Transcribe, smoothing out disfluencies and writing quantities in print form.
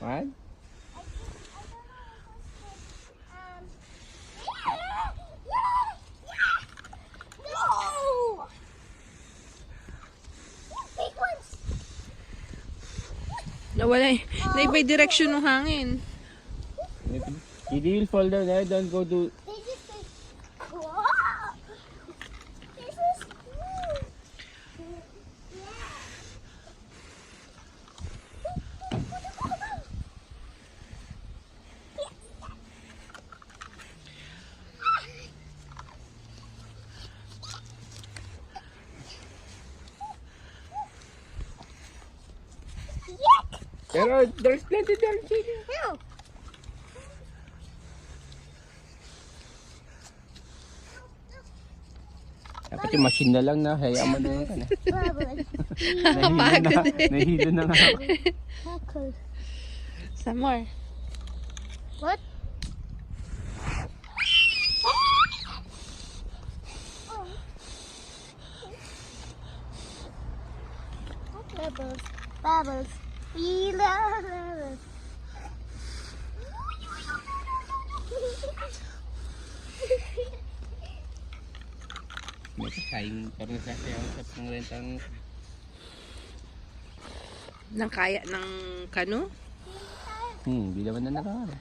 What? Nawala eh. Naiba yung direction ng hangin. If you will fall down there, don't go to... Pero there's plenty there. No. Dapat yung machine na lang na. Hayaan mo na lang ka na. Pagod eh. Nahilo na nga ako. Some more. What? Bubbles. Bubbles. We love bubbles. May kasayang parang nasasayaw sa pangrentang... Nang kaya ng kano? Di naman na nakakala.